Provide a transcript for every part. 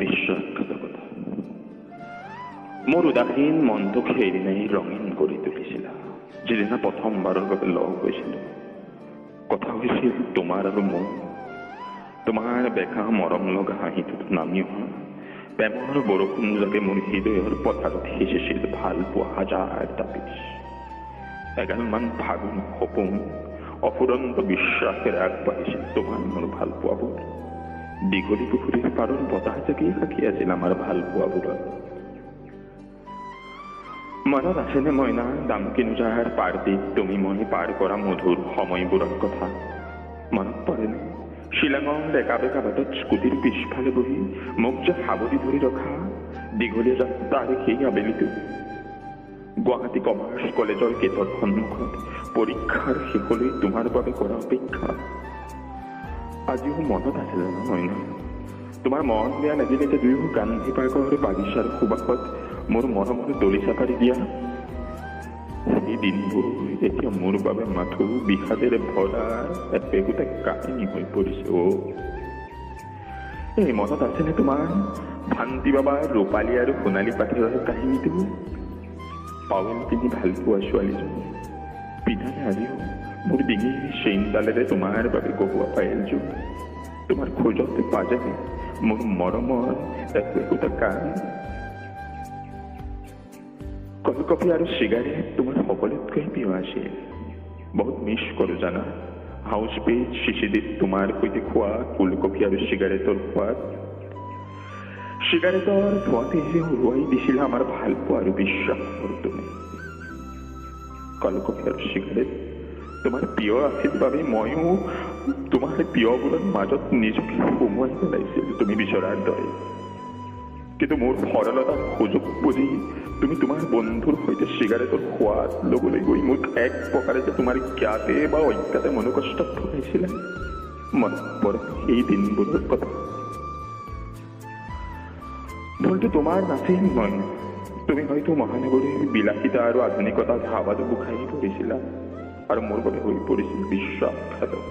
বিশ্বাসঘাতকতা মোৰ উদাসীন মনটোক সেইদিনাই ৰঙীন কৰি তুলিছিলা। যিদিনা প্ৰথমবাৰৰ বাবে লগ হৈছিলোঁ, কথা হৈছিল তোমাৰ আৰু মোৰ। তোমাৰ বেকা মৰম লগা হাঁহিটোত নামি অহা প্ৰেমৰ বৰষুণ যাকে মোৰ হৃদয়ৰ পথাৰত সিঁচিছিল ভাল পোৱা হাজাৰটা বীজ। এগালমান ফাগুন সপোন অফুৰন্ত বিশ্বাসেৰে আগবাঢ়িছিল তোমাৰ মোৰ ভাল পোৱাবোৰ। দীঘলী পুখুৰীৰ পাৰৰ বতাহ জাগিয়ে সাক্ষী আছিল আমাৰ ভাল পোৱাবোৰত। মনত আছেনে মইনা দামকিনোজাৰ পাৰ্টিত তুমি মই পাৰ কৰা মধুৰ সময়বোৰৰ কথা? মনত পৰেনে শিলঙৰ একা বেকা বাটত স্কুটিৰ পিছফালে বহি মোক যে সাৱটি ধৰি ৰখা দীঘলীয়া যাত্ৰাৰ সেই আবেলিটো? গুৱাহাটী কমাৰ্চ কলেজৰ গেটৰ সন্মুখত পৰীক্ষাৰ শেষলৈ তোমাৰ বাবে কৰা অপেক্ষা আজিও মনত আছে জানো মইনা? তোমাৰ মন বেয়া লাগিলে যে দুয়ো গান্ধী পাৰ্কৰ বাগিচাৰ সুবাসত মোৰ মৰমৰ দলি চাপাৰি দিয়া সেই দিনবোৰ এতিয়া মোৰ বাবে মাথো বিষাদেৰে ভৰা এপেগুটা কাহিনী হৈ পৰিছে। এই মনত আছেনে তোমাৰ ভান্তি বাবাৰ ৰূপালী আৰু সোণালী পাথৰৰ কাহিনীটো? পাৱেল পিন্ধি ভাল পোৱা ছোৱালীজনী পিন্ধানে আজিও মোৰ ডিঙিৰ চেইনডালেৰে তোমাৰ বাবে কহুৱা পায়েলযোৰ। তোমাৰ খোজতে পাজানে মোৰ মৰমৰ এপেগুটা কান। কলকফি আৰু চিগাৰেট তোমাৰ সকলোতকৈ প্ৰিয় আছিল। বহুত মিছ কৰোঁ জানা হাউচ পেজ চিচিডিত তোমাৰ সৈতে খোৱা কলকফি আৰু চিগাৰেটৰ সোৱাদ। চিগাৰেটৰ ধোঁৱাতে উৰুৱাই দিছিলা আমাৰ ভাল পোৱা আৰু বিশ্বাসৰ তুমি। কলকফি আৰু চিগাৰেট তোমাৰ প্ৰিয় আছিল বাবে ময়ো তোমাৰ প্ৰিয়বোৰৰ মাজত নিজকে সুমুৱাই পেলাইছিলোঁ তুমি বিচৰাৰ দৰে। কিন্তু মোৰ সৰলতাৰ সুযোগ বুজি তুমি তোমাৰ বন্ধুৰ সৈতে চিগাৰেটৰ সোৱাদ ল'বলৈ গৈ মোক এক প্ৰকাৰে যে তোমাৰ জ্ঞাতে বা অজ্ঞাতে মনোকষ্টত ভগাইছিলা। মনত পৰে সেই দিনবোৰৰ কথা। ভুলটো তোমাৰ নাছিল মই। তুমি হয়তো মহানগৰীৰ বিলাসিতা আৰু আধুনিকতাৰ হাৱাটো বুখাই পৰিছিলা আৰু মোৰ বাবে হৈ পৰিছিল বিশ্বাসঘাতক।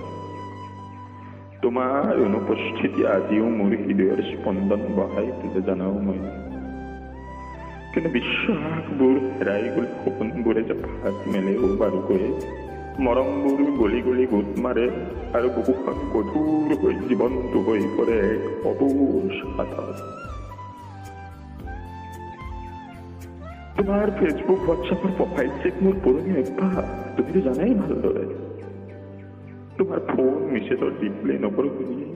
তোমাৰ অনুপস্থিতি আজিও মোৰ হৃদয়ৰ স্পন্দন বঢ়াই তোলে জানাও মই। কিন্তু বিশ্বাসবোৰ হেৰাই গ'ল, সপোনবোৰে যে ভাত মেলেও বাৰুকৈ মৰমবোৰ গলি গলি গোট মাৰে আৰু বুকুখন গধুৰ হৈ জীৱনটো হৈ পৰে এক অবুজ সাঁথৰ। তোমাৰ ফেচবুক হোৱাটছএপৰ প্ৰফাইল চেক মোৰ পুৰণি অভ্যাস তুমিতো জানাই ভালদৰে। তোমাৰ ফোন মেছেজৰ ৰিপ্লাই নকৰোঁ শুনি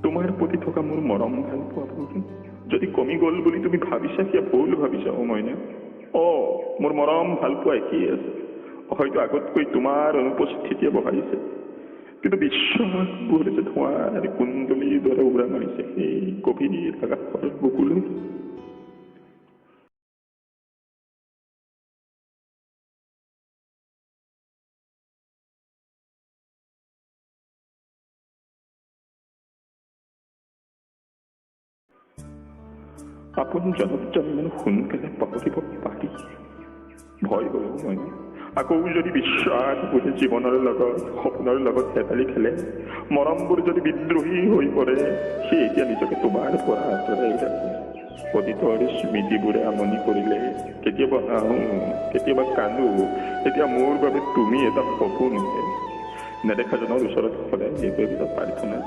তোমাৰ প্ৰতি থকা মোৰ মৰম ভাল পোৱাবোৰ যদি কমি গ'ল বুলি তুমি ভাবিছা সেয়া ভুল ভাবিছা মইনা। মোৰ মৰম ভাল পোৱা একেই আছে, হয়তো আগতকৈ তোমাৰ অনুপস্থিতিয়ে বঢ়াইছে। কিন্তু বিশ্বাসবোৰ যে ধোঁৱাৰ কুণ্ডলীৰ দৰে উৰা মাৰিছে সেই গভীৰ আকাশৰ বুকুলৈ। আপোনজনক জানি মানে সোনকালে পাহৰিব পাৰি ভয় হলেও মই আকৌ যদি বিশ্বাসবোৰে জীৱনৰ লগত সপোনৰ লগত হেতালি খেলে, মৰমবোৰ যদি বিদ্ৰোহী হৈ পৰে, সি এতিয়া নিজকে তোমাৰ পৰা আঁতৰাই ৰাখে। অতীতৰ স্মৃতিবোৰে আমনি কৰিলে কেতিয়াবা হাঁহো কেতিয়াবা কান্দো। এতিয়া মোৰ বাবে তুমি এটা সপোনহে। নেদেখাজনৰ ওচৰত সদায় এইটো এটা প্ৰাৰ্থনা,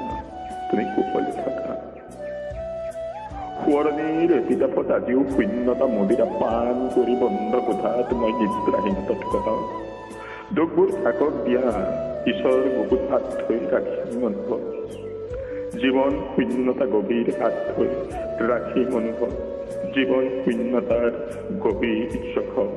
তুমি কুশলে থাকা। সোঁৱৰণিৰ এপিটাপত আজিও শূন্যতা মদিৰা পান কৰি বন্ধ কোঠাত মই নিদ্ৰাহীনতাত কটাও। দুখবোৰ থাকক দিয়া, ঈশ্বৰ বহুত হাত থৈ ৰাখি অনুভৱ। জীৱন শূন্যতা গভীৰ হাত থৈ ৰাখি অনুভৱ। জীৱন শূন্যতাৰ গভীৰ জখম।